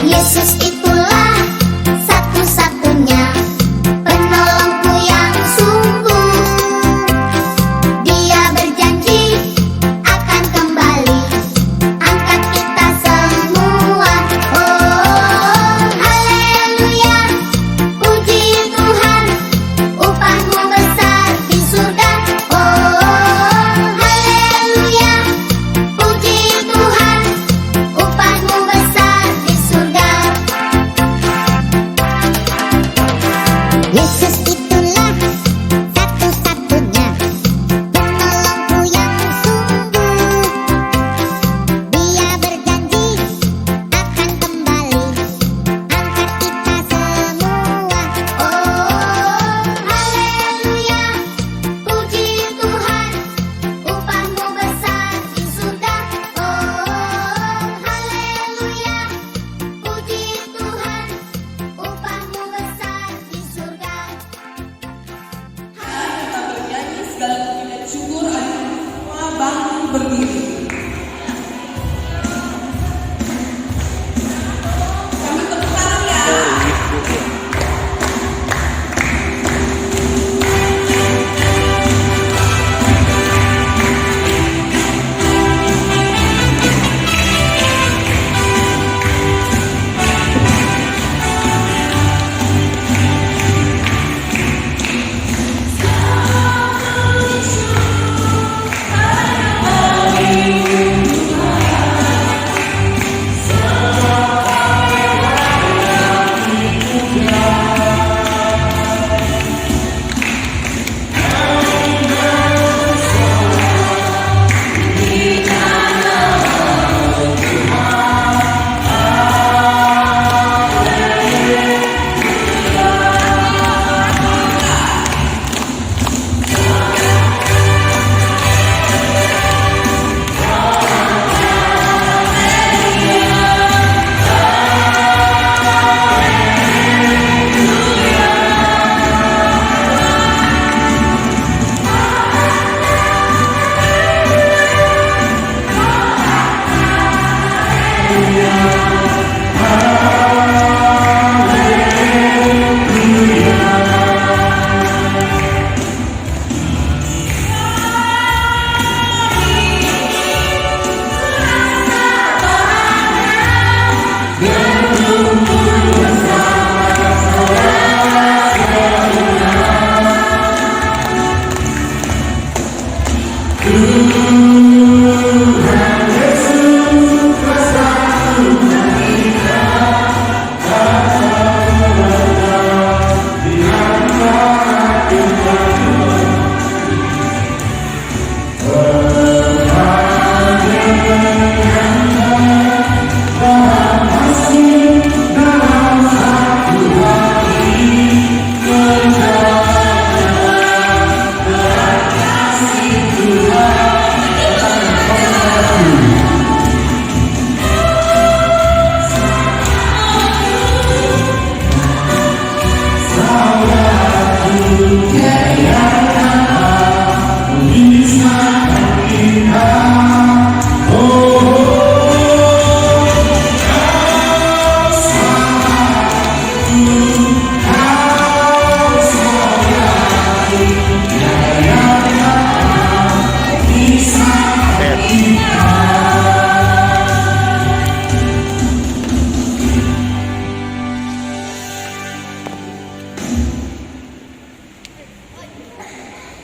Yesus itulah satu-satunya penolongku yang sungguh. Dia berjanji akan kembali angkat kita semua. Oh, haleluya, puji Tuhan, upahmu besar di surga. Oh, haleluya, puji Tuhan, upahmu besar di surga. Yesus itulah satu-satunya penolongku yang sungguh. Dia berjanji akan kembali angkat kita semua. Oh, haleluya, puji Tuhan, upahmu besar di surga. Oh, haleluya, puji Tuhan, upahmu besar di surga. Kita bernyanyi segala pujian syukur, ayo semua bangkit berdiri. Kami tepuk tangan ya.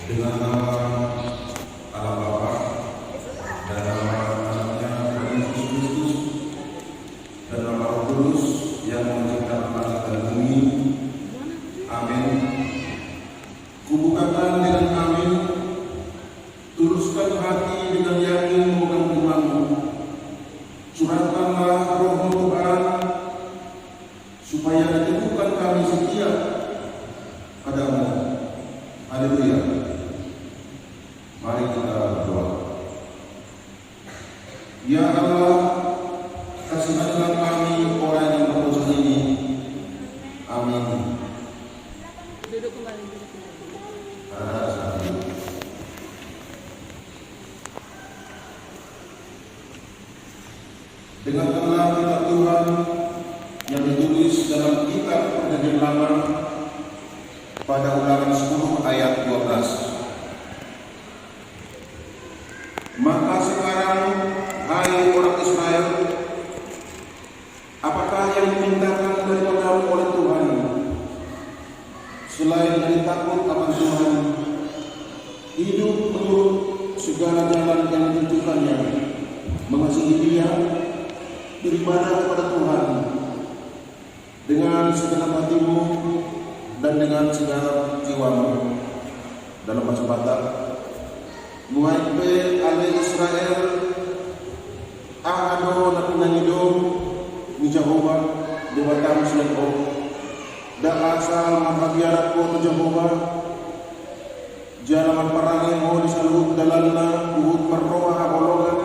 Dengan nama Allah Bapa dan nama Anaknya Yesus Kristus dan nama Roh Kudus yang menciptakan langit dan bumi. Amin. Kubukakan dengan amin, tuluskan hati dengan yakin memegang firman-Mu. Curahkanlah Roh-Mu Tuhan, supaya diteguhkan kami setia padamu. Haleluya. Mari kita berdoa. Ya Allah, kasihilah kami orang yang berdosa ini. Amin. Duduk kembali. Dengan tenang kita Tuhan, dengan tenang kita berdoa, dengan tenang kita yang ditulis dalam kitab Perjanjian Lama pada Ulangan 10 ayat 12. Maka sekarang, hai orang Israel, apakah yang dimintakan daripadamu oleh Tuhan selain dari takut akan Tuhan, hidup menurut segala jalan yang ditunjukkannya, mengasihi Dia, beribadah kepada Tuhan dengan segenap hatimu dan dengan segala jiwamu. Dalam bahasa Batak, Muaipe ale Israel ahado nakunanidom ni Jehovah dewatam seleko da asal makabiarat ko to Jehovah jalaman parangi mo di saluhut dalalna uhud marroa habolongan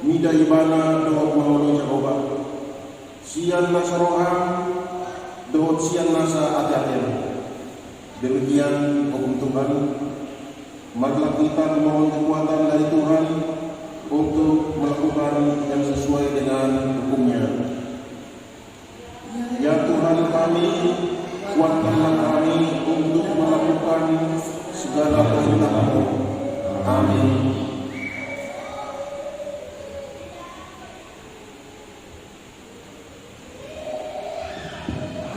mida ibana dohot maholo Jehovah sian nasaroham dohot sian nasa ati-atian. Demikian hukum Tuhan. Marilah kita memohon kekuatan dari Tuhan untuk melakukan yang sesuai dengan hukum-Nya. Ya Tuhan kami, kuatkanlah kami untuk melakukan segala perintah-Mu. Amin.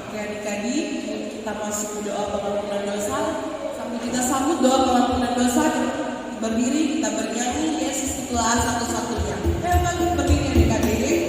Oke adik-adik, kita masuk ke doa pengampunan dosa. Sambil kita sambut doa pengampunan dosa, berdiri kita bernyanyi Yesus itulah satu-satunya. Ayo berdiri adik-adik.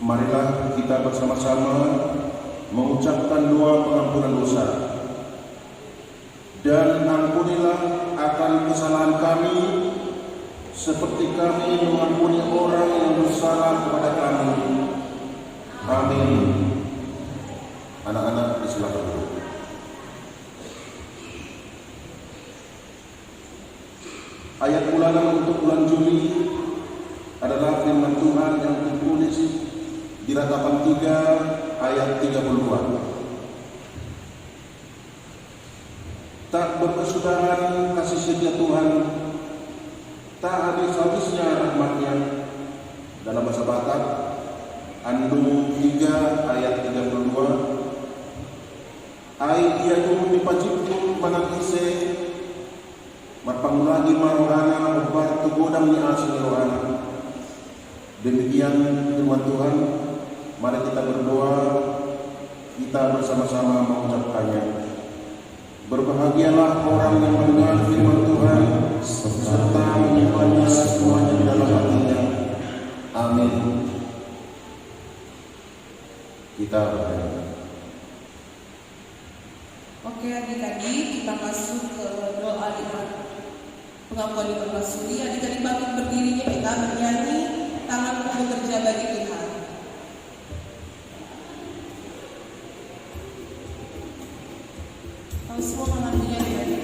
Marilah kita bersama-sama mengucapkan doa pengampunan dosa. Dan ampunilah akan kesalahan kami, seperti kami mengampuni orang yang bersalah kepada kami. Amin. Anak-anak disilakan dulu. Ayat ulangan untuk bulan Juli adalah firman Tuhan yang ditulis di Ratapan 3 ayat 32. Tak berkesudahan kasih setia Tuhan, tak habis-habisnya rahmat-Nya. Dalam bahasa Batak, Andung 3 ayat 32. Ai dia tuh dipajibku manangise marpangulagi marohana obat tugodang ni asin rohana. Demikian firman Tuhan. Mari kita berdoa, kita bersama-sama mengucapkannya. Berbahagialah orang yang mendengar firman Tuhan serta menyimpannya semuanya Kita bernyanyi. Oke adik-adik, kita masuk ke doa iman pengakuan iman rasuli. Adik-adik bangkit berdirinya, kita bernyanyi tanganku bekerja bagi Tuhan. Kalau semua mengambilnya adik-adik.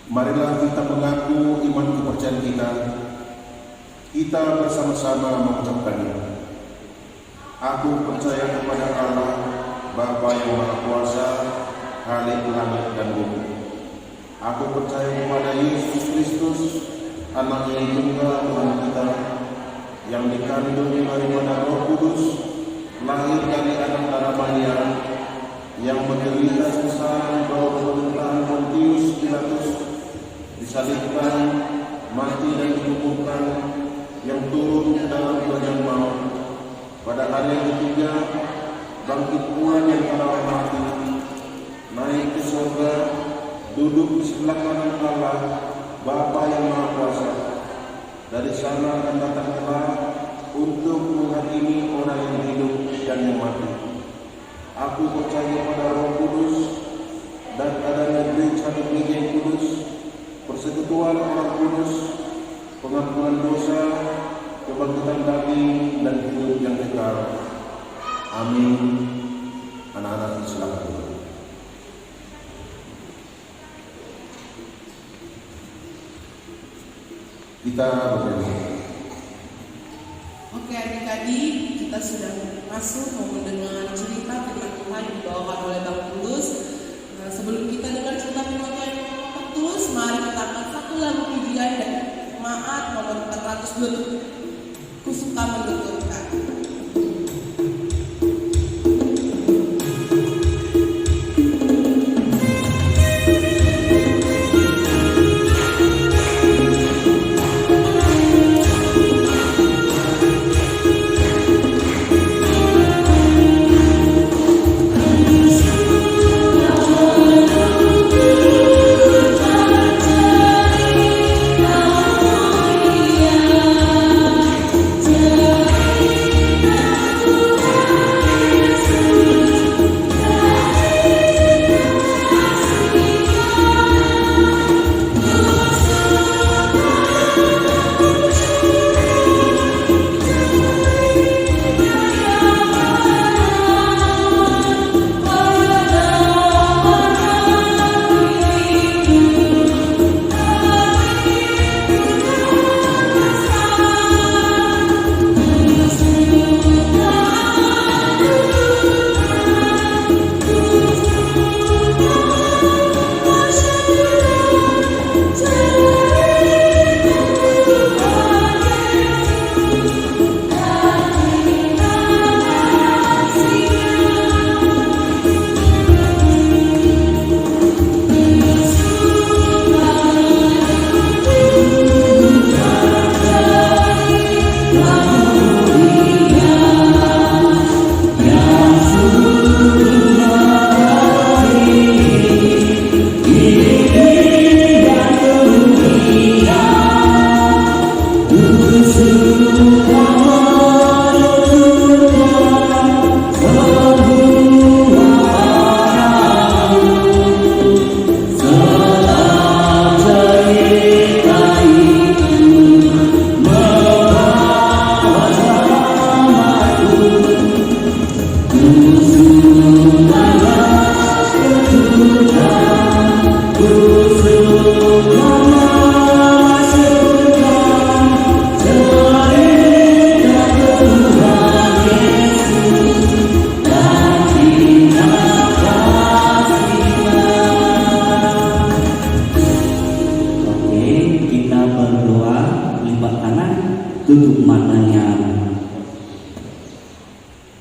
Marilah kita mengaku iman kepercayaan kita. Kita bersama-sama mengucapkannya. Aku percaya kepada Allah, Bapa yang Maha Kuasa, Khalik langit dan bumi. Aku percaya kepada Yesus Kristus, Anak yang tunggal Tuhan kita, yang dikandung daripada Roh Kudus, lahir dari anak darah Maria, yang menderita susah di bawah pemerintahan Pontius Pilatus, disalibkan, mati dan dikuburkan, yang turun ke dalam kerajaan maut. Pada hari yang ketiga, bangkit pula yang telah mati, naik ke surga, duduk di sebelah kanan Allah, Bapa yang Maha Kuasa. Dari sana akan datang kelak untuk menghakimi orang yang hidup dan yang mati. Aku percaya pada Roh Kudus dan adanya gereja Gereja yang kudus, persekutuan orang kudus, pengampunan dosa, kebangkitan daging dan hidup yang kekal. Amin. Anak-anak silakan. Kita bernyanyi. Oke adik-adik, kita sudah masuk mau mendengar cerita firman Tuhan yang dibawakan oleh Bang Tulus. Nah, sebelum kita dengar cerita firman Tuhan yang Bang Tulus, mari kita angkat satu lagu pujian dan jemaat nomor 402. Ku suka menuturkan. Ku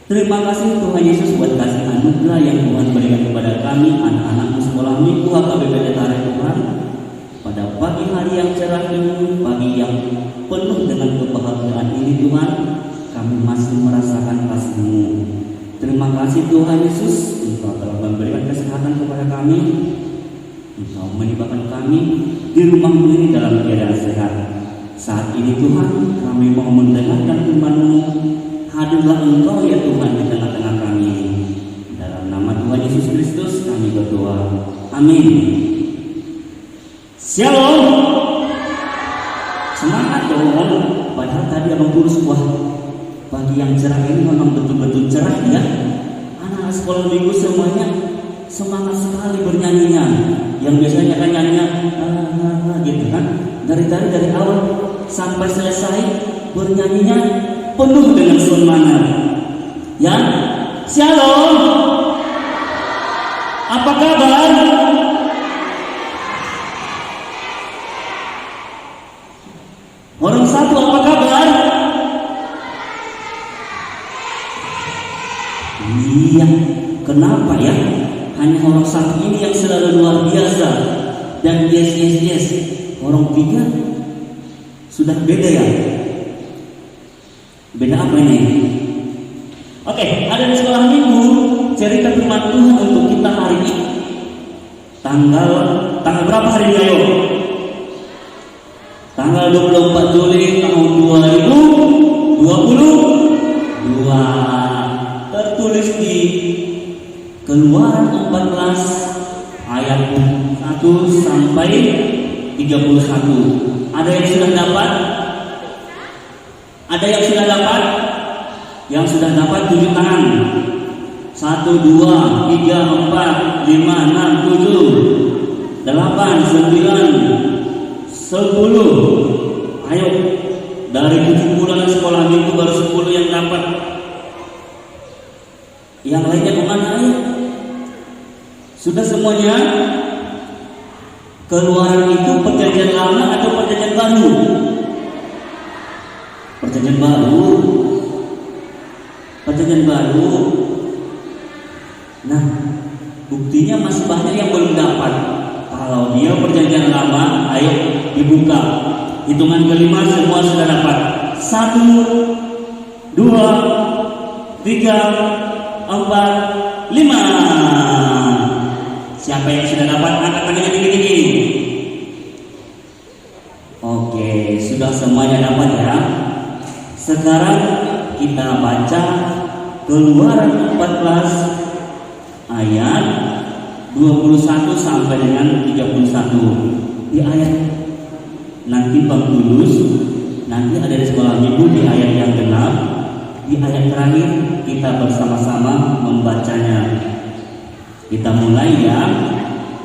Terima kasih Tuhan Yesus buat kasih anugerah yang Tuhan berikan kepada kami, anak-anak sekolah minggu HKBP Tarik Tuhan. Pada pagi hari yang cerah ini, pagi yang penuh dengan kebahagiaan ini Tuhan, kami masih merasakan kasih-Mu. Terima kasih Tuhan Yesus, Engkau telah memberikan kesehatan kepada kami. Engkau menibahkan kami di rumah-Mu ini dalam keadaan sehat. Saat ini Tuhan, kami mau mendengarkan firman-Mu. Hadirlah Engkau ya Tuhan di tengah-tengah kami. Dalam nama Tuhan Yesus Kristus kami berdoa. Amin. Shalom. Semangat dong. Padahal tadi abang guru sebuah pagi yang cerah ini memang betul-betul cerah ya. Anak sekolah minggu semuanya semangat sekali bernyanyinya. Yang biasanya kan nyanyinya gitu kan. Dari awal sampai selesai bernyanyinya penuh dengan semangat. Ya, shalom. Apa kabar? Orang satu apa kabar? Iya, kenapa ya? Hanya orang satu ini yang selalu luar biasa. Dan yes. Orang tiga sudah beda ya. Beda apa ini? Oke, ada di sekolah minggu cerita firman Tuhan untuk kita hari ini. Tanggal berapa hari ini ayo? Tanggal 24 Juli tahun 2022. Tertulis di Keluaran 14 ayat 1 sampai 31. Ada yang sudah dapat? Ada yang sudah dapat? Yang sudah dapat tunjuk tangan. 1, 2, 3, 4, 5, 6, 7, 8, 9, 10. Ayo, dari 7 bulan sekolah minggu baru 10 yang dapat. Yang lainnya kemana ayo? Sudah semuanya? Keluaran itu perjanjian lama atau perjanjian baru? Perjanjian baru. Nah, buktinya masih banyak yang belum dapat. Kalau dia perjanjian lama, ayo dibuka. Hitungan kelima semua sudah dapat. 1, 2, 3, 4, 5. Siapa yang sudah dapat? Angkat tangannya tinggi-tinggi. Oke, sudah semuanya dapat ya. Sekarang kita baca Keluaran 14 ayat 21 sampai dengan 31. Di ayat nanti Bang Tulus nanti ada di sekolah minggu di ayat yang genap. Di ayat terakhir kita bersama-sama membacanya. Kita mulai ya.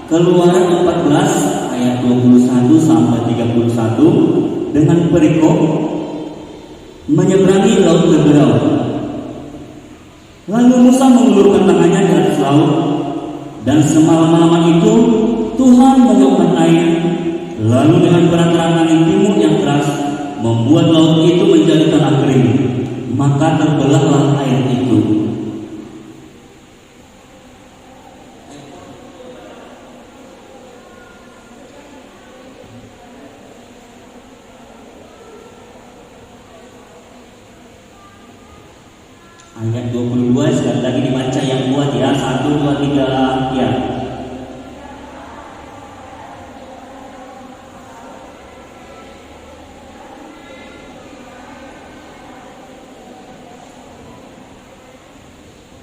Keluaran 14 ayat 21 sampai 31 dengan perikop menyeberangi laut Leberau. Lalu Musa mengulurkan tangannya di atas laut, dan semalam-malaman itu Tuhan menyiapkan air. Lalu dengan perantara angin timur yang keras membuat laut itu menjadi tanah kering, maka terbelahlah air itu. Ayat 22 sekali lagi dibaca yang kuat ya. 1, 2, 3 ya.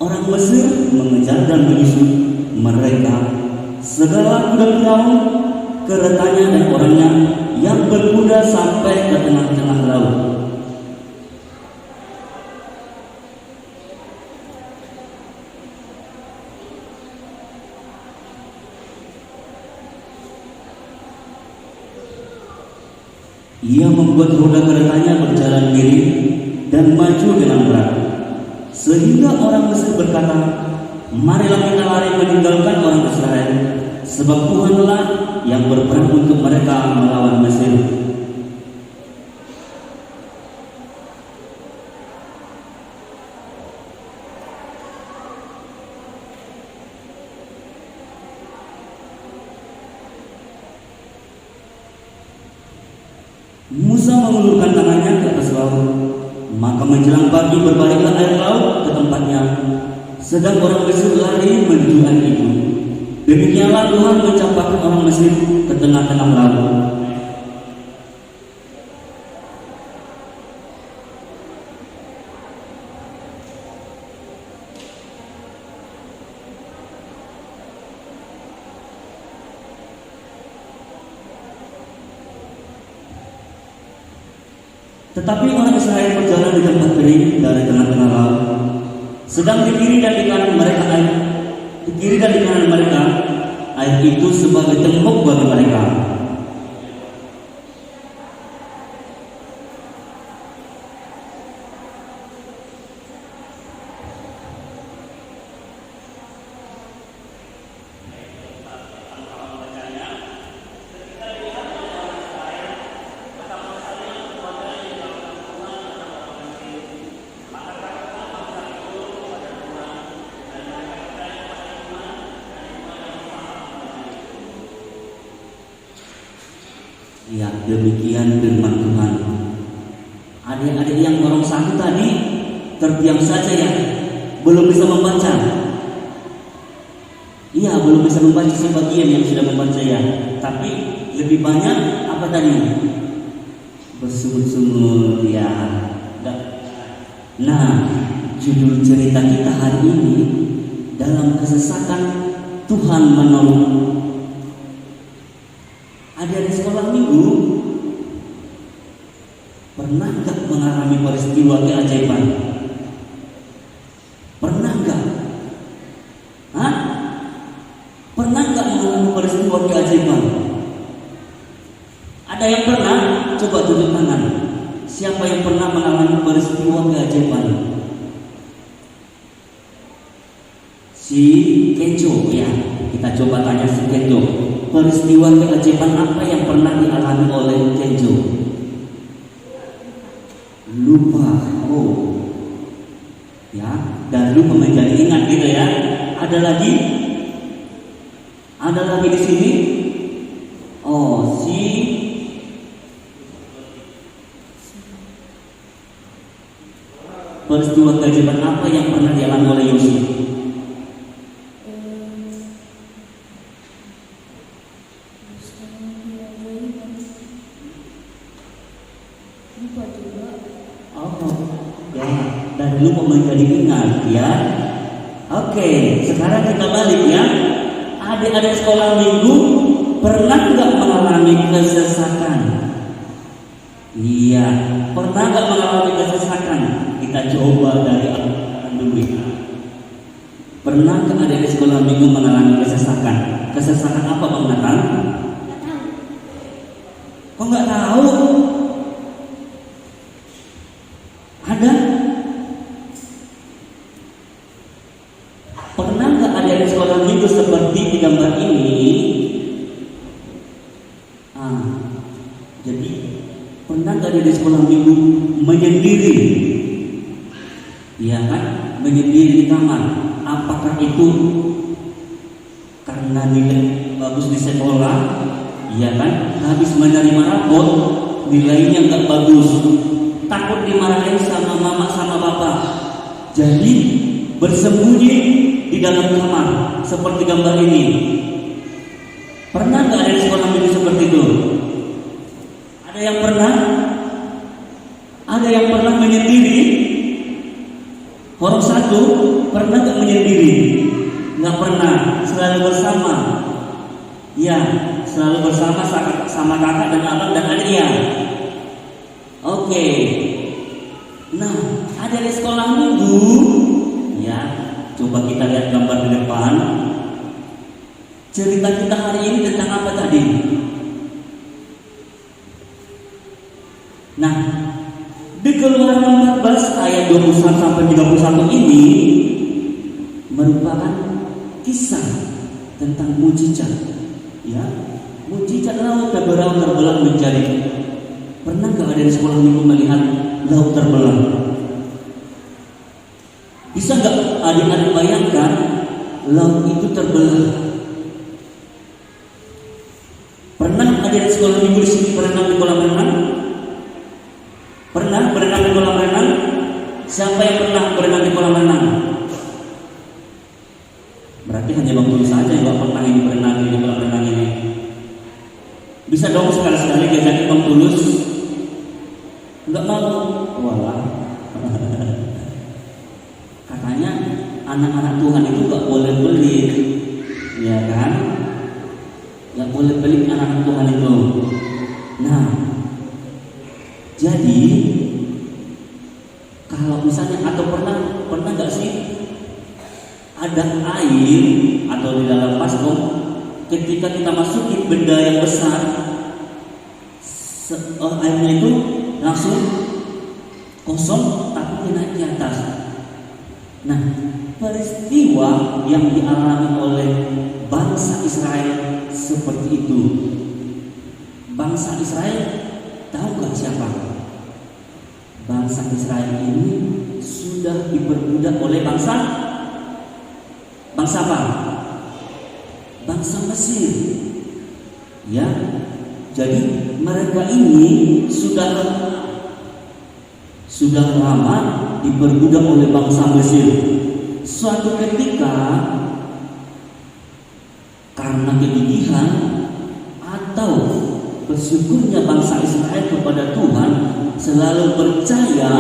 Orang Mesir mengejar dan menyusul mereka segala kuda Firaun, keretanya dan orangnya yang berkuda sampai ke tengah-tengah laut. Ia membuat roda keretanya berjalan miring dan maju dengan berat, sehingga orang Mesir berkata, marilah kita lari meninggalkan orang Israel, sebab Tuhanlah yang berperang untuk mereka melawan Mesir. Musa mengulurkan tangannya ke atas laut, maka menjelang pagi berbaliklah air laut ke tempatnya, sedang orang Mesir lari menuju air itu. Demikianlah Tuhan mencampakkan orang Mesir ke tengah-tengah laut. Tetapi orang Israel berjalan di tempat kering dari tengah-tengah laut. Sedang di kiri dan di kanan mereka, air itu sebagai tembok bagi mereka. Ya, demikian firman Tuhan. Adik-adik yang orang satu tadi terdiam saja ya, belum bisa membaca. Iya, belum bisa membaca sebagian yang sudah membaca ya. Tapi lebih banyak apa tadi? Bersungut-sungut ya. Nah, judul cerita kita hari ini, dalam kesesakan Tuhan menolong. Ada di sekolah minggu, pernah gak mengalami peristiwa keajaiban? Pernah gak? Hah? Pernah gak mengalami peristiwa keajaiban? Ada yang pernah? Coba tunjuk tangan. Siapa yang pernah mengalami peristiwa keajaiban? Si Kenjo ya. Kita coba tanya si Kenjo. Peristiwa keajaiban apa yang pernah dialami oleh Kenjo? Lupa. Oh. Ya, dan lupa menjadi ingat gitu ya. Ada lagi? Ada lagi di sini? Oh, si peristiwa keajaiban apa yang pernah dialami oleh Yosi? Dan lupa menjadi ingat ya. Oke, sekarang kita balik ya. Adik-adik sekolah minggu pernah nggak mengalami kesesakan? Iya, pernah nggak mengalami kesesakan? Kita coba dari awal dulu ya. Pernah nggak adik-adik sekolah minggu mengalami kesesakan? Kesesakan apa Bang Nathan? Kok nggak tahu? Ada? Pernah nggak ada di sekolah minggu seperti di gambar ini? Jadi pernah nggak ada di sekolah minggu menyendiri? Iya kan? Menyendiri di kamar. Apakah itu karena nilai bagus di sekolah? Iya kan? Habis menerima rapor, nilainya nggak bagus. Takut dimarahin sama mama sama bapak. Jadi bersembunyi di dalam kamar seperti gambar ini. Pernah nggak ada di sekolah minggu seperti itu? Ada yang pernah? Ada yang pernah menyendiri? Orang satu pernah nggak menyendiri? Nggak pernah, selalu bersama. Ya, selalu bersama sama kakak dan abang dan adiknya. Oke. Nah, ada di sekolah minggu. Ya, coba kita lihat gambar di depan. Cerita kita hari ini tentang apa tadi? Nah, di Keluaran 14 ayat 21 sampai 31 ini merupakan kisah tentang mujizat. Ya, mujizat laut terbelah menjadi. Pernah nggak ada di sekolah minggu melihat laut terbelah? Bisa nggak adik-adik bayangkan laut itu terbelah? Pernah ada di sekolah minggu di sini berenang di kolam renang? Siapa yang pernah berenang di kolam renang? Berarti hanya Bang Tulus saja yang gak pernah ini berenang di kolam renang ini. Bisa dong sekali-sekali diajakin Bang Tulus? Enggak mau. Walah. Katanya anak-anak Tuhan itu gak boleh pelit, ya kan? Gak boleh pelit anak-anak Tuhan itu. Nah, jadi kalau misalnya atau pernah nggak sih ada air atau di dalam baskom ketika kita masukin benda yang besar, airnya itu langsung kosong tapi naik ke atas. Nah, peristiwa yang dialami oleh bangsa Israel seperti itu. Bangsa Israel tahu gak siapa? Bangsa Israel ini sudah diperbudak oleh bangsa apa? Bangsa Mesir. Ya, jadi mereka ini sudah lama diperbudak oleh bangsa Mesir. Suatu ketika karena kegigihan atau bersyukurnya bangsa Israel kepada Tuhan, selalu percaya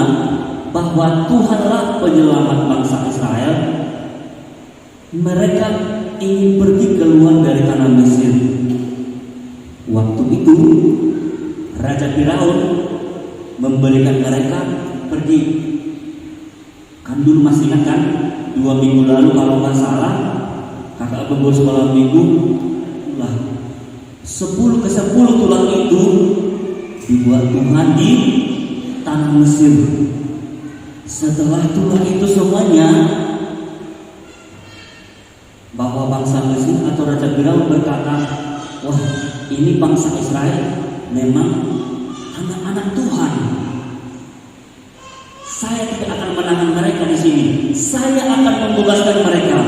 bahwa Tuhanlah penyelamat bangsa Israel, mereka ingin pergi keluar dari tanah Mesir. Waktu itu Raja Firaun memberikan mereka pergi. Kan dulu masih ingat kan 2 minggu lalu kalau nggak salah kakak bebur sekolah minggu lah 10 ke 10 tulang itu dibuat Tuhan di tanah Mesir. Setelah tulang itu semuanya, bahwa bangsa Mesir atau Raja Firaun berkata, wah ini bangsa Israel memang anak-anak Tuhan. Saya tidak akan menahan mereka di sini. Saya akan membebaskan mereka.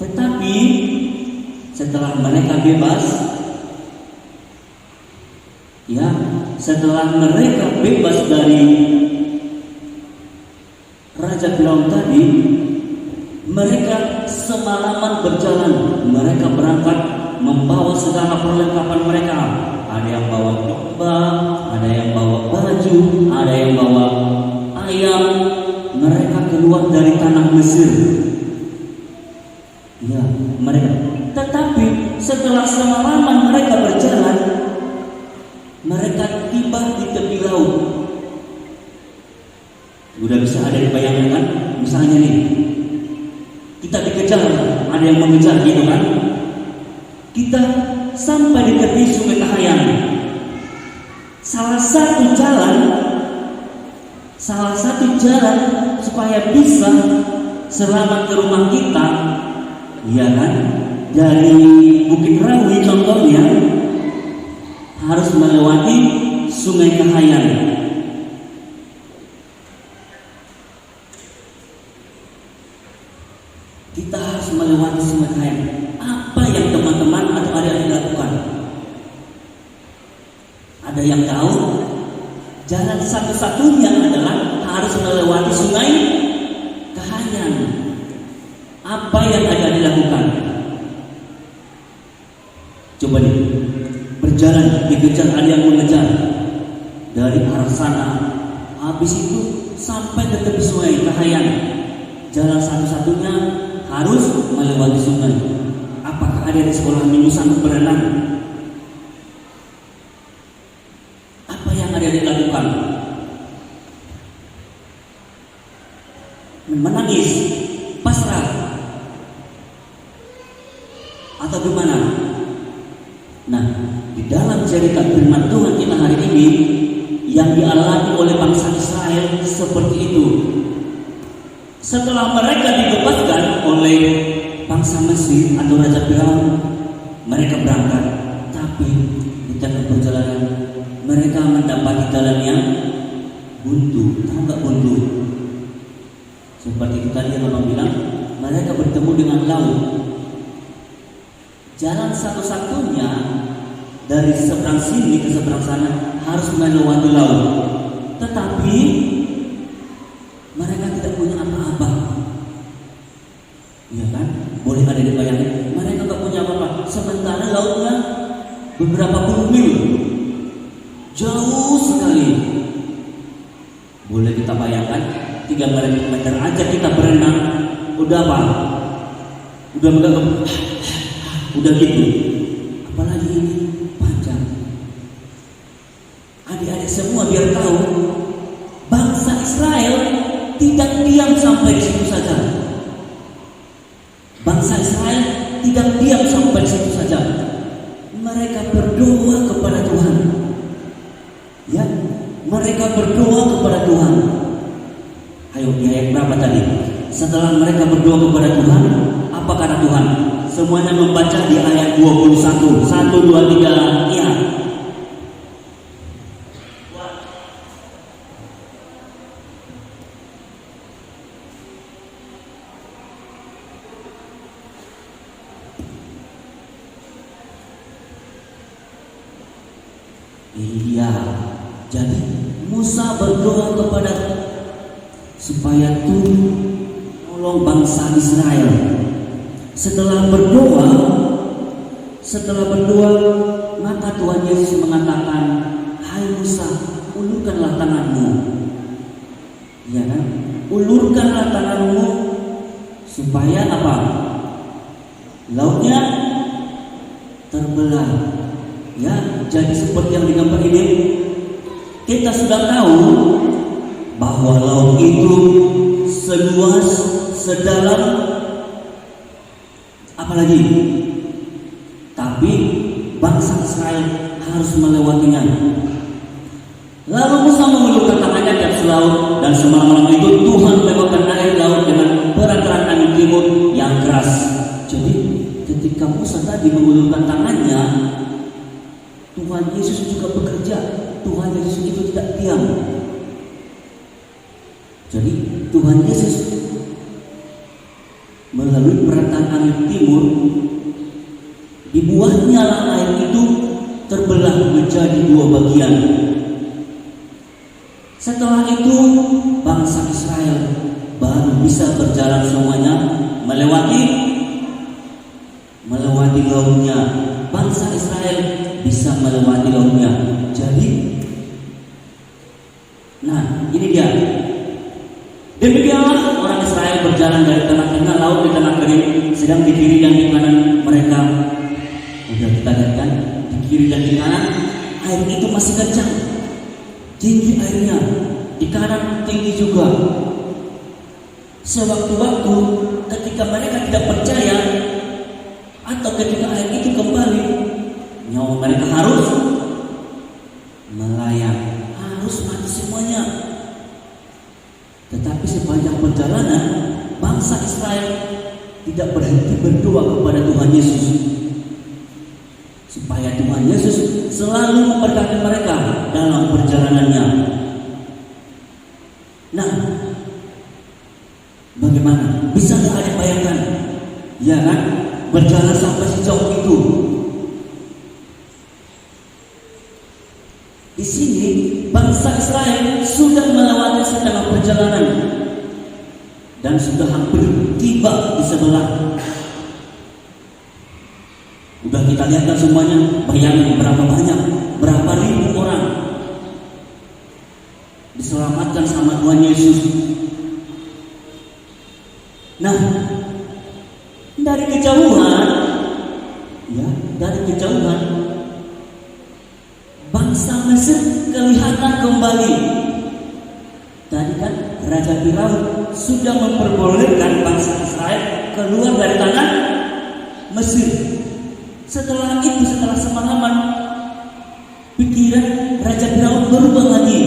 Tetapi setelah mereka bebas, ya, setelah mereka bebas dari Raja Firaun tadi, mereka semalaman berjalan. Mereka berangkat membawa segala perlengkapan mereka. Ada yang bawa domba, ada yang bawa baju, ada yang bawa ayam. Mereka keluar dari tanah Mesir. Ya, mereka. Tetapi setelah semalaman mereka berjalan, mereka tiba di tepi laut. Udah bisa ada dibayangkan kan? Misalnya nih, kita dikejar, ada yang mengejar gitu kan? Kita sampai di tepi Sungai Kahayan. Salah satu jalan supaya bisa selamat ke rumah kita, ya kan? Dari Bukit Rawi contohnya harus melewati Sungai Kahayan. Kita harus melewati Sungai Kahayan. Apa yang teman-teman atau adik-adik lakukan? Ada yang tahu? Jalan satu-satunya adalah harus melewati Sungai Kahayan. Apa yang adik-adik lakukan? Coba nih, berjalan, dikejar, ada yang mengejar dari arah sana. Habis itu sampai ke tepi Sungai Kahayan. Jalan satu-satunya harus melewati sungai. Apakah ada di sekolah minggu sanggup berenang? Apa yang ada dilakukan? Menangis, pasrah, atau gimana? Nah, di dalam cerita firman Tuhan kita hari ini yang dialami oleh bangsa Israel seperti itu. Setelah mereka dibebaskan oleh bangsa Mesir atau Raja Firaun, mereka berangkat. Tapi di tengah perjalanan mereka mendapati jalan yang buntu. Tahu nggak buntu? Seperti tadi yang Abang bilang, mereka bertemu dengan laut. Jalan satu-satunya dari seberang sini ke seberang sana harus melewati laut. Tetapi sementara lautnya beberapa puluh mil, jauh sekali. Boleh kita bayangkan, 3 meter aja kita berenang, udah apa? Udah gitu. Apalagi ini panjang. Adik-adik semua biar tahu, bangsa Israel tidak diam sampai di situ saja. Bangsa Israel tidak diam sampai di situ saja. Mereka berdoa kepada Tuhan. Ya, mereka berdoa kepada Tuhan. Ayo, di ayat berapa tadi? Setelah mereka berdoa kepada Tuhan, apa kata Tuhan? Semuanya membaca di ayat 21. 1, 2, 3, ya. Iya. Jadi Musa berdoa kepada supaya Tuhan tolong bangsa Israel. Setelah berdoa, maka Tuhan Yesus mengatakan, "Hai Musa, ulurkanlah tanganmu." Ya kan? Ulurkanlah tanganmu supaya apa? Lautnya terbelah. Ya, jadi seperti yang digambar ini, kita sudah tahu bahwa laut itu seluas, sedalam, apalagi, tapi bangsa Israel harus melewatinya. Lalu Musa mengulurkan tangannya di atas laut, dan semalam itu Tuhan menyebabkan air laut dengan peraturan angin timur yang keras. Jadi ketika Musa tadi mengulurkan tangannya, Tuhan Yesus juga bekerja. Tuhan Yesus itu tidak diam. Jadi Tuhan Yesus melalui perantara angin timur, dibuatnya air itu terbelah menjadi 2 bagian. Setelah itu bangsa Israel baru bisa berjalan semuanya melewati lautnya. Bangsa Israel bisa melewati lautnya. Jadi, nah ini dia. Demikianlah orang Israel berjalan dari tengah-tengah laut di tanah kering, sedang di kiri dan di kanan mereka. Udah kita lihat kan, di kiri dan di kanan air itu masih kencang, tinggi airnya, di kanan tinggi juga. Sewaktu-waktu ketika mereka tidak percaya atau ketika air itu kembali, nyawa mereka harus melayang, harus mati semuanya. Tetapi sepanjang perjalanan, bangsa Israel tidak berhenti berdoa kepada Tuhan Yesus, supaya Tuhan Yesus selalu memberkati mereka dalam perjalanannya. Nah, bagaimana? Bisa nggak ada bayangkan? Ya kan? Berjalan sampai sejauh itu. Di sini bangsa Israel sudah melewati setengah perjalanan dan sudah hampir tiba di sebelah. Udah kita lihat kan semuanya, bayangin berapa banyak, berapa ribu orang diselamatkan sama Tuhan Yesus. Nah, dari kejauhan, bangsa Mesir kelihatan kembali. Tadi kan Raja Firaun sudah memperbolehkan bangsa Israel keluar dari tanah Mesir. Setelah itu, setelah semalaman, pikiran Raja Firaun berubah lagi.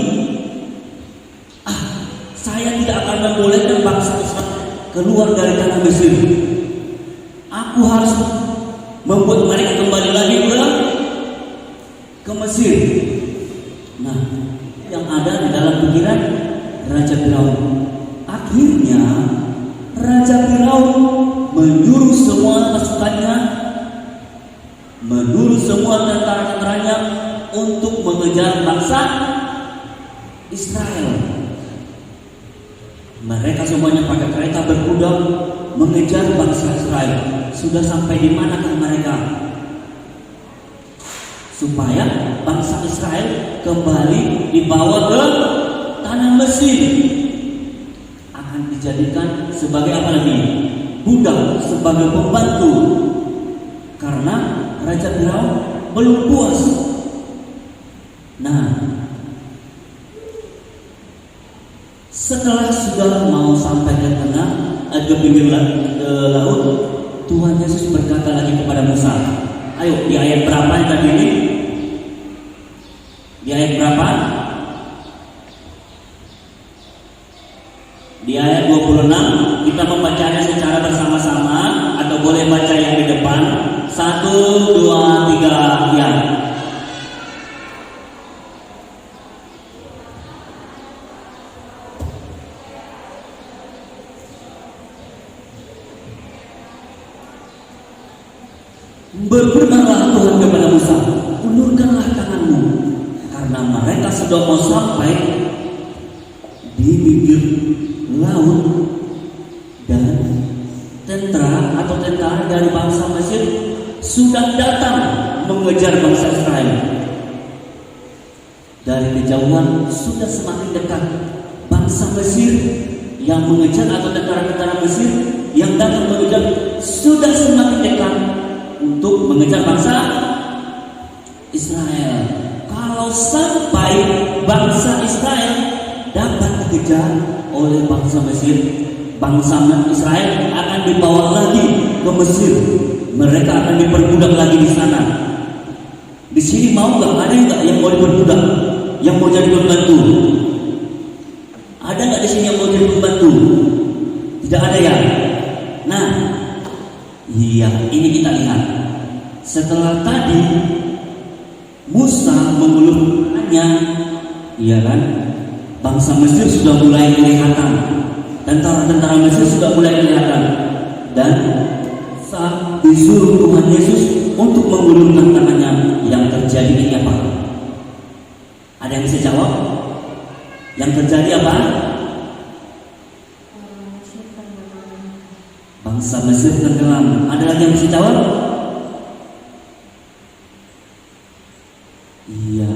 Saya tidak akan membolehkan bangsa Israel keluar dari tanah Mesir. Aku harus membuat mereka kembali lagi ke Mesir. Nah, yang ada di dalam pikiran Raja Firaun. Akhirnya Raja Firaun menyuruh semua pasukannya, menyuruh semua tentara-tentaranya untuk mengejar bangsa Israel. Mereka semuanya pakai kereta berkuda mengejar bangsa Israel. Sudah sampai di manakah mereka? supaya bangsa Israel kembali dibawa ke tanah Mesir, akan dijadikan sebagai apa lagi? Budak, sebagai pembantu, karena Raja Firaun belum puas. Nah, setelah sudah mau sampai ke tengah ke pinggir laut, Tuhan Yesus berkata lagi kepada Musa. Ayo, di ayat berapa yang tadi ini? Di ayat berapa? Di ayat 26. Kita membacanya secara bersama-sama, atau boleh baca yang di depan. 1, 2, 3, ya. Berfirmanlah Tuhan kepada Musa, ulurkanlah tanganmu, karena mereka sudah mau sampai di pinggir laut, dan tentara dari bangsa Mesir sudah datang mengejar bangsa Israel. Dari kejauhan sudah semakin dekat bangsa Mesir yang mengejar, atau tentara-tentara Mesir yang datang mengejar sudah semakin dekat untuk mengejar bangsa Israel. Kalau sampai bangsa Israel dapat dikejar oleh bangsa Mesir, bangsa Israel akan dibawa lagi ke Mesir. Mereka akan diperbudak lagi di sana. Di sini mau nggak? Ada nggak yang mau diperbudak? Yang mau jadi pembantu? Ada nggak di sini yang mau jadi pembantu? Tidak ada ya. Nah, iya, ini kita lihat. Setelah tadi Musa mengulurkannya, iya kan? Bangsa Mesir sudah mulai kelihatan. Tentara-tentara Mesir sudah mulai kelihatan. Dan saat disuruh Tuhan Yesus untuk mengulurkan tangannya, yang terjadi ini apa? Ada yang bisa jawab? Yang terjadi apa? Bangsa Mesir tenggelam. Ada lagi yang bisa jawab? Iya,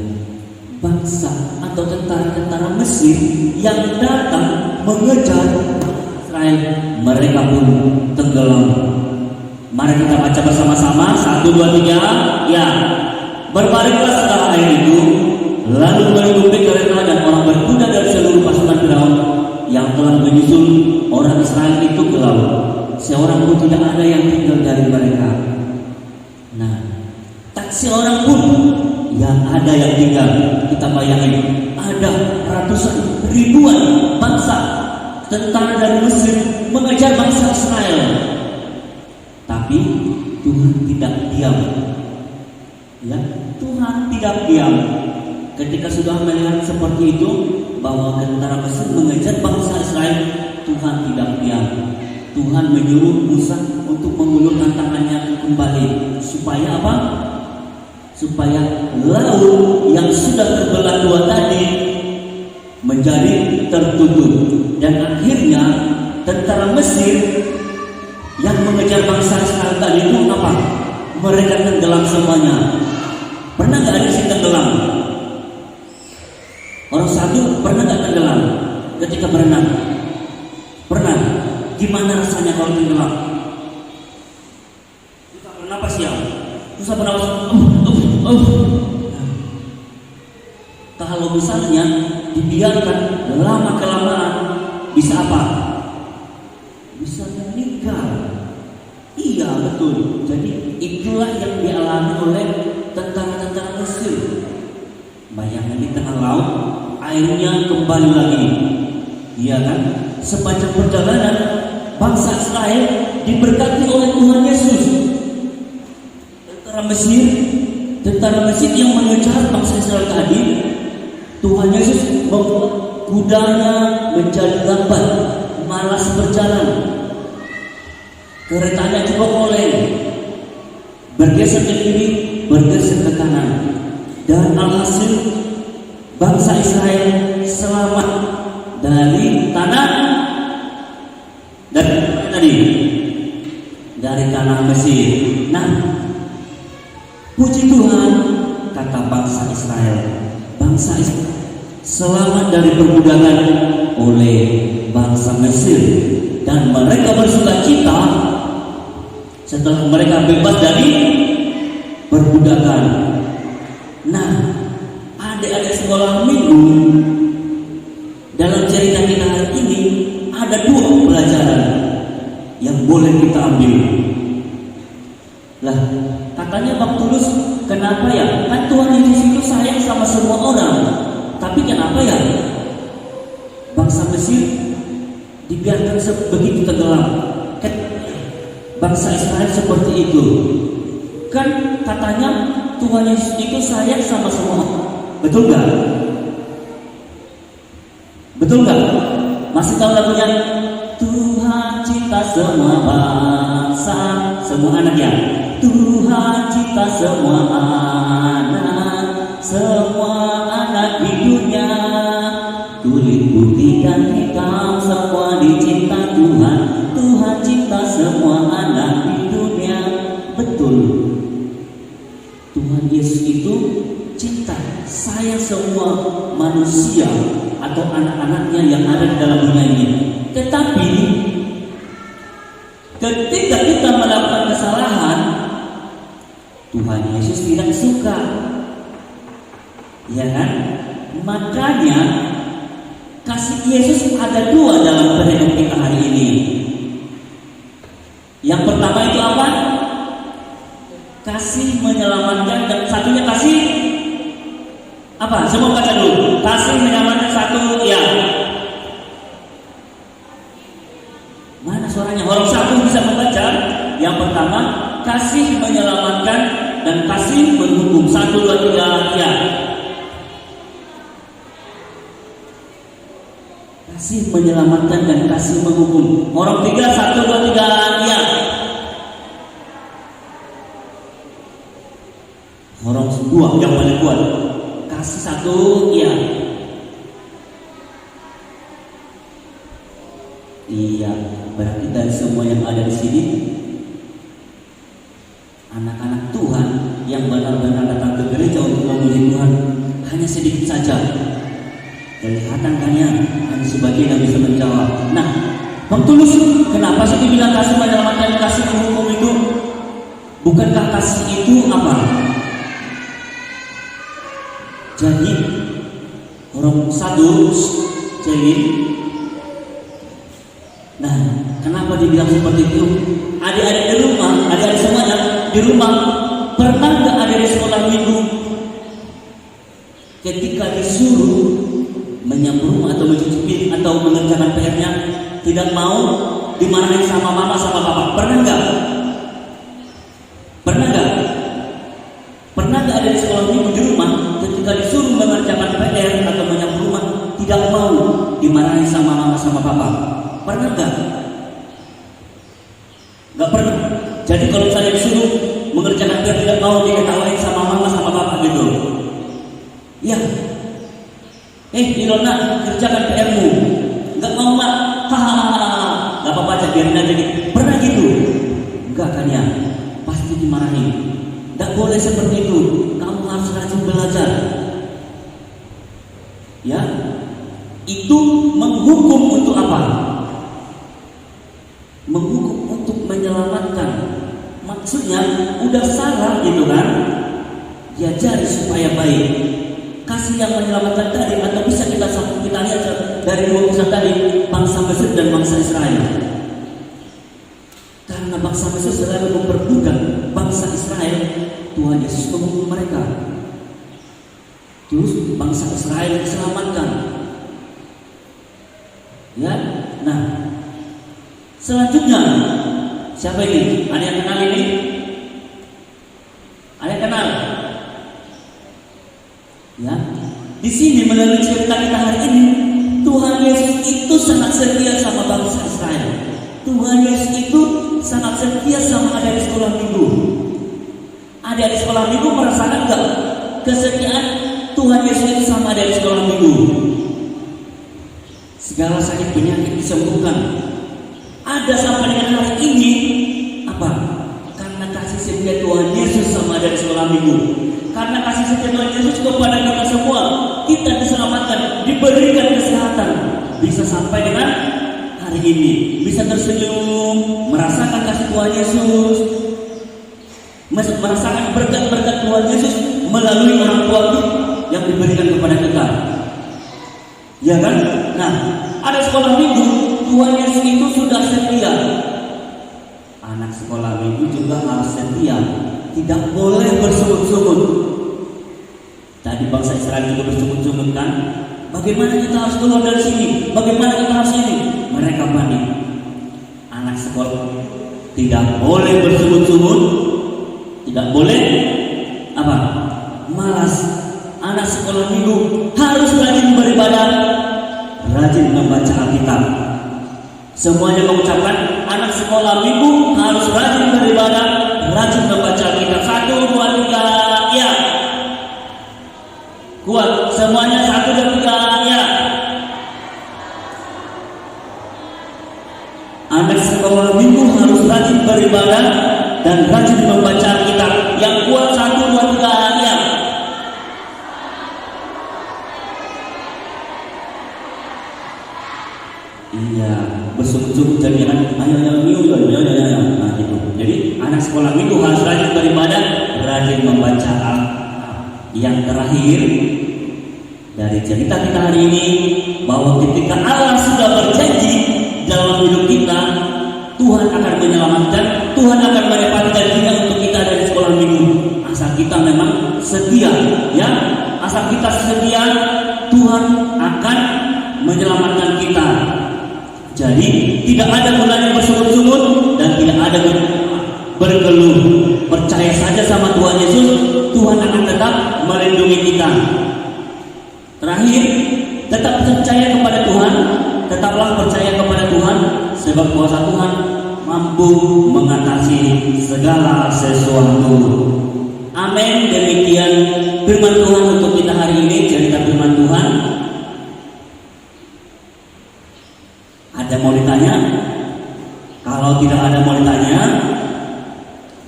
bangsa atau tentara-tentara Mesir yang datang mengejar Israel, mereka pun tenggelam. Mari kita baca bersama-sama. 1, 2, 3. Ya. Berbaringlah setelah air itu, lalu melingkupi kereta dan orang berkuda dari seluruh pasukan Firaun yang telah menyusul orang Israel itu ke laut. Seorang pun tidak ada yang tinggal dari mereka. Nah, tak seorang pun yang ada yang tinggal. Kita bayangin, ada ratusan ribuan bangsa tentara dari Mesir mengejar bangsa Israel. Tapi Tuhan tidak diam. Ya, Tuhan tidak diam. Ketika sudah melihat seperti itu, bahwa tentara Mesir mengejar bangsa Israel, Tuhan tidak diam. Tuhan menyuruh Musa untuk mengulurkan tangannya kembali. Supaya apa? Supaya laut yang sudah terbelah dua tadi menjadi tertutup. Dan akhirnya tentara Mesir yang mengejar bangsa Israel tadi itu apa? Mereka tenggelam semuanya. Pernah nggak ada sih tenggelam? Orang satu pernah nggak tenggelam ketika berenang? Pernah. Gimana rasanya kalau tenggelam? Susah bernapas ya? Susah bernapas. Kalau misalnya dibiarkan lama kelamaan, bisa apa? Bisa meninggal. Iya, betul. Jadi itulah yang dialami oleh tentara-tentara Mesir. Bayangkan di tengah laut, airnya kembali lagi. Iya kan? Sepanjang perjalanan bangsa Israel diberkati oleh Tuhan Yesus. Tentara Mesir yang mengejar bangsa Israel tadi, Tuhan Yesus membuat kudanya menjadi lambat, malas berjalan. Keretanya juga oleng, bergeser ke kiri, bergeser ke kanan. Dan alhasil bangsa Israel selamat dari tanah dari tanah Mesir. Nah, puji Tuhan, kata bangsa Israel. Bangsa Israel selamat dari perbudakan oleh bangsa Mesir, dan mereka bersukacita setelah mereka bebas dari perbudakan. Nah, adik-adik sekolah minggu, dalam cerita kita hari ini ada dua pelajaran yang boleh kita ambil. Lah, katanya Bang Tulus, kenapa ya? Kan Tuhan Yesus itu sayang sama semua orang. Tapi kenapa ya bangsa Mesir dibiarkan begitu tenggelam? Bangsa Israel seperti itu. Kan katanya Tuhan Yesus itu sayang sama semua orang. Betul gak? Betul gak? Masih tahu lagunya? Tuhan cinta semua bangsa, semua anak ya. Tuhan cinta semua anak di dunia, kulit putih dan hitam semua dicinta Tuhan. Tuhan cinta semua anak di dunia. Betul. Tuhan Yesus itu cinta, sayang semua manusia atau anak-anaknya yang ada di dalam dunia ini. Tetapi ketika kita melakukan kesalahan, Tuhan Yesus tidak suka, ya kan? Makanya kasih Yesus ada dua dalam perhidupan kita hari ini. Yang pertama itu apa? Kasih menyelamatkan, dan satunya kasih apa? Semua baca dulu. Kasih menyelamatkan satu, ya. Mana suaranya? Orang satu bisa membaca. Yang pertama, kasih menyelamatkan dan kasih menghukum. 1, 2, 3, ya. Kasih menyelamatkan dan kasih menghukum. Orang 3, 1, 2, 3, ya. Orang 2 yang paling kuat. Kasih 1, ya. Iya, berarti dari semua yang ada di sini, anak-anak Tuhan yang benar-benar datang ke gereja untuk memuji Tuhan hanya sedikit saja. Kelihatan kan ya, hanya sebagian yang bisa menjawab. Nah, Bang Tulus, kenapa sih dibilang kasih menyelamatkan, kasih menghukum itu? Bukankah kasih itu apa? Jadi orang satu celin. Nah, kenapa dibilang seperti itu? Adik-adik di rumah, adik-adik semuanya di rumah, pernah nggak ada di sekolah minggu ketika disuruh menyapu atau mencuci piring atau mengerjakan PR-nya tidak mau, dimarahin sama mama sama papa? Pernah nggak? Pernah nggak? Pernah nggak ada di sekolah minggu di rumah ketika disuruh mengerjakan PR atau menyapu rumah tidak mau, dimarahin sama mama sama papa? Pernah nggak? Nggak pernah. Jadi kalau saya disuruh mengerjakan PR tidak mau, diketawain sama mama sama papa gitu. Ya. Ilona, kerjakan PR-mu. Nggak mau mak. Hahaha. Nggak apa-apa aja, biarin aja gitu. Pernah gitu? Enggak kan ya? Pasti dimarahin. Nggak boleh seperti itu. Kamu harus rajin belajar. Ya. Itu menghukum untuk apa? Menghukum untuk menyelamatkan. Maksudnya udah salah gitu kan, diajari supaya baik. Kasih yang menyelamatkan tadi, atau bisa kita lihat dari dua kisah tadi, bangsa Mesir dan bangsa Israel. Karena bangsa Mesir selalu memperbudak bangsa Israel, Tuhan Yesus menghukum mereka. Terus bangsa Israel diselamatkan. Ya, nah selanjutnya siapa ini? Ada yang kenal ini? Ada yang kenal? Ya, di sini melalui cerita kita hari ini, Tuhan Yesus itu sangat setia sama bangsa Israel. Tuhan Yesus itu sangat setia sama adik sekolah minggu. Adik sekolah minggu merasakan enggak kesetiaan Tuhan Yesus itu sama adik sekolah minggu? Segala sakit penyakit disembuhkan. Ada sampai dengan hari ini apa? Karena Karena kasih setia Tuhan Yesus sama ada di sekolah minggu. Karena kasih setia Tuhan Yesus kepada kita semua, kita diselamatkan, diberikan kesehatan, bisa sampai dengan hari ini, bisa tersenyum, merasakan kasih Tuhan Yesus, merasakan berkat-berkat Tuhan Yesus melalui orang tua yang diberikan kepada kita. Ya kan? Nah, ada sekolah minggu, Tuhan Yesus itu sudah setia. Anak sekolah minggu juga harus setia, tidak boleh bersungut-sungut. Tadi bangsa Israel juga bersungut-sungut kan? Bagaimana kita harus keluar dari sini? Bagaimana kita harus ini? Mereka panik. Anak sekolah tidak boleh bersungut-sungut, tidak boleh apa? Malas. Anak sekolah minggu harus rajin beribadah, rajin membaca Alkitab. Semuanya mengucapkan anak sekolah minggu harus rajin beribadah, rajin membaca Alkitab. 1, 2, 3, ya. Kuat, semuanya 1, 2, 3, ya. Anak sekolah minggu harus rajin beribadah dan rajin membaca Alkitab. Yang kuat 1, 2, 3, ya. Iya, bersungut-sungut jadi kan, ayo. Nah gitu. Jadi anak sekolah minggu harus rajin beribadah, rajin membaca Alkitab. Yang terakhir dari cerita kita hari ini, bahwa ketika Allah sudah berjanji dalam hidup kita, Tuhan akan menyelamatkan, Tuhan akan menepati janjinya untuk kita dari sekolah minggu. Asal kita memang setia, ya. Asal kita setia, Tuhan akan menyelamatkan kita. Jadi tidak ada gunanya bersungut-sungut dan tidak ada berkeluh. Percaya saja sama Tuhan Yesus, Tuhan akan tetap melindungi kita. Terakhir, tetap percaya kepada Tuhan, tetaplah percaya kepada Tuhan, sebab kuasa Tuhan mampu mengatasi segala sesuatu. Amin. Demikian firman Tuhan untuk kita hari ini, cerita firman Tuhan. Ada mau ditanya? Kalau tidak ada mau ditanya,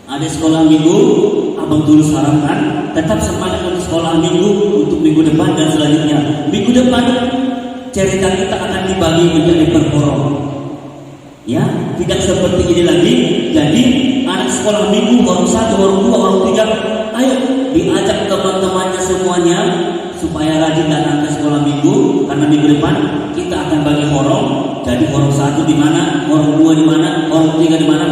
ada sekolah minggu, Abang Tulus harapkan tetap semangat untuk sekolah minggu untuk minggu depan dan selanjutnya. Minggu depan cerita kita akan dibagi menjadi perkorong. Ya, tidak seperti ini lagi. Jadi anak sekolah minggu orang 1, orang 2, orang 3, ayo diajak teman-temannya semuanya supaya rajin datang ke sekolah minggu, karena minggu depan kita akan bagi korong. Jadi orang 1 di mana, orang 2 di mana, orang 3 di mana.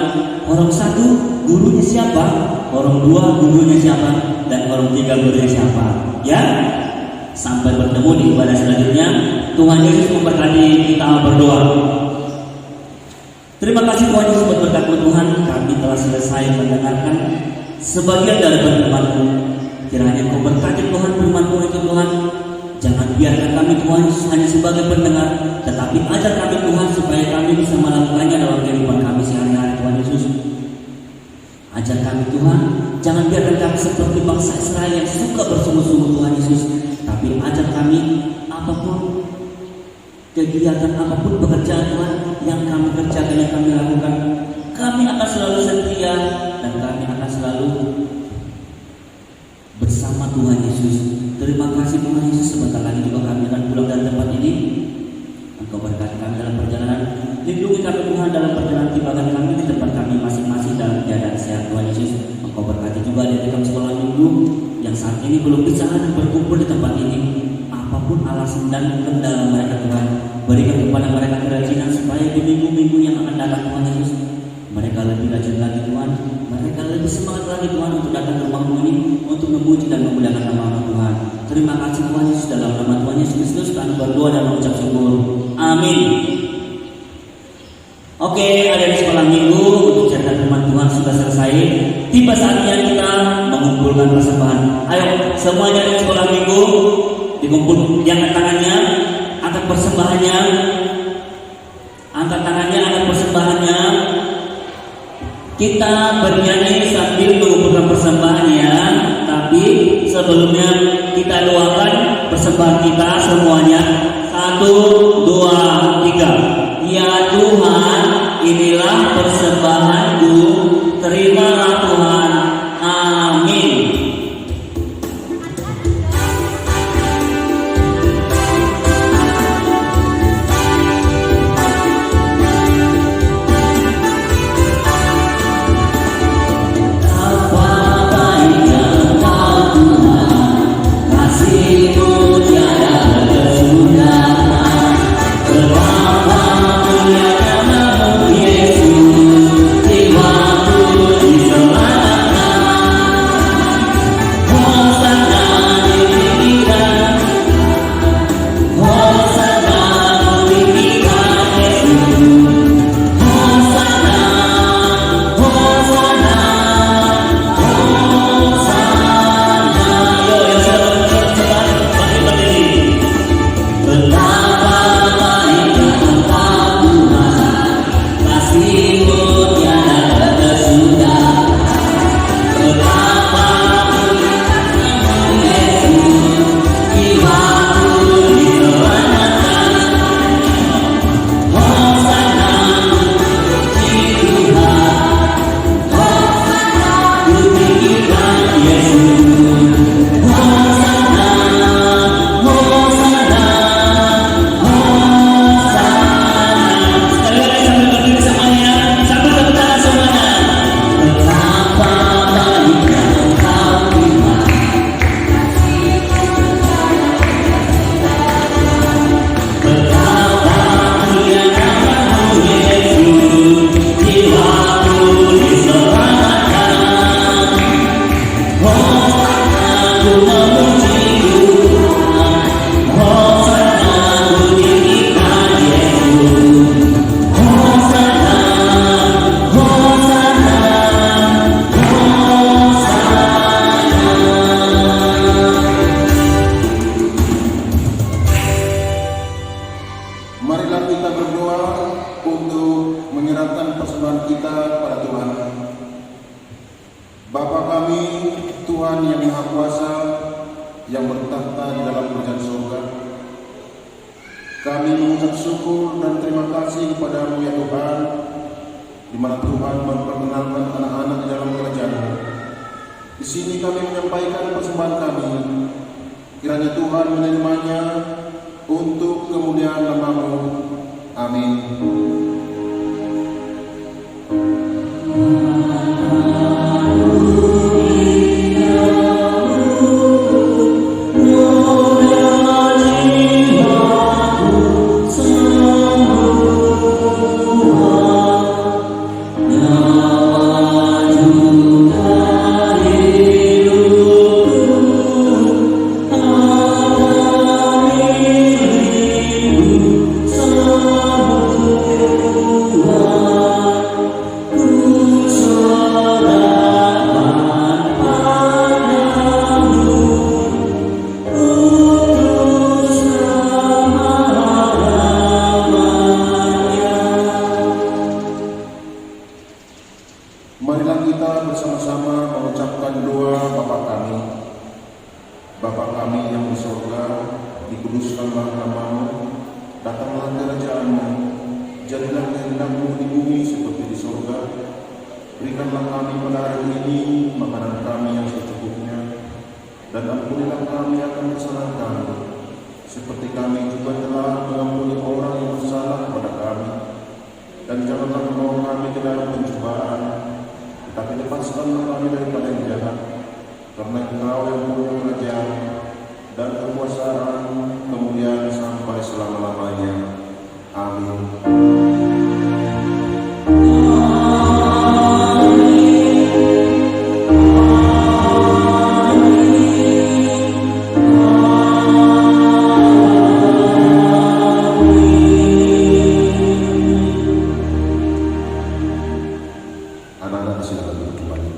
Orang 1 gurunya siapa, orang 2 gurunya siapa, dan orang 3 gurunya siapa. Ya, sampai bertemu di ibadah selanjutnya. Tuhan Yesus memberkati, kita berdoa. Terima kasih Tuhan Yesus buat berkat Tuhan. Kami telah selesai mendengarkan sebagian dari firman-Mu. Kiranya Kau berkati Tuhan firman-Mu itu Tuhan. Jangan biarkan kami Tuhan hanya sebagai pendengar, tetapi ajar kami Tuhan supaya kami bisa melakukannya dalam kehidupan kami sehari-hari. Tuhan Yesus, ajar kami Tuhan, jangan biarkan kami seperti bangsa Israel yang suka bersungguh-sungguh Tuhan Yesus, tapi ajar kami apapun kegiatan, apapun pekerjaan Tuhan yang kami kerjakan, yang kami lakukan, kami akan selalu setia dan kami akan selalu bersama Tuhan Yesus. Terima kasih Tuhan Yesus. Sebentar lagi juga kami akan pulang dari tempat ini. Engkau berkati kami dalam perjalanan, lindungi kami Tuhan dalam perjalanan tibakan kami di tempat kami masing-masing dalam keadaan sehat Tuhan Yesus. Engkau berkati juga dari kami sekolah minggu yang saat ini belum bisa berkumpul di tempat ini. Apapun alasan dan kendala mereka Tuhan, berikan kepada mereka kerajinan supaya di minggu-minggu yang akan datang Tuhan Yesus, mereka lebih rajin lagi Tuhan, mereka lebih semangat lagi Tuhan untuk datang ke rumah-Mu ini, untuk memuji dan memuliakan nama-Mu Tuhan. Terima kasih Tuhan Yesus, dalam nama Tuhan Yesus Kristus kami berdoa dan mengucap syukur. Amin. Oke, ada di sekolah minggu untuk cerita firman Tuhan sudah selesai. Tiba saatnya kita mengumpulkan persembahan. Ayo semuanya di sekolah minggu dikumpul, diangkat tangannya, angkat persembahannya, angkat tangannya, angkat persembahannya. Kita bernyanyi sambil mengumpulkan persembahannya, tapi sebelumnya kita doakan persembahan kita semuanya. 1, 2, 3. Ya Tuhan, inilah persembahanku, terimalah Tuhan. kita kepada Tuhan. Bapa kami, Tuhan yang Maha Kuasa, yang bertahta di dalam kerajaan surga, kami mengucap syukur dan terima kasih kepada-Mu ya Tuhan, di mana Tuhan memperkenalkan anak-anak di dalam kerajaan-Mu. Di sini kami menyampaikan persembahan kami, kiranya Tuhan menerimanya untuk kemuliaan nama-Mu. Amin. Marilah kita bersama-sama mengucapkan doa Bapa kami. Bapa kami yang di surga, dikuduskanlah nama-Mu, datanglah kerajaan-Mu, jadilah kehendak-Mu di bumi seperti di surga. Berikanlah kami pada hari ini makanan kami yang secukupnya, dan ampunilah kami akan kesalahan kami, seperti kami juga telah mengampuni orang yang bersalah kepada kami. Dan janganlah membawa kami ke dalam pencobaan, tapi lepaskanlah kami daripada yang jahat, karena Engkau yang punya kerajaan dan kekuasaan kemuliaan sampai selama-lamanya. Amin. Anak-anak silakan duduk kembali.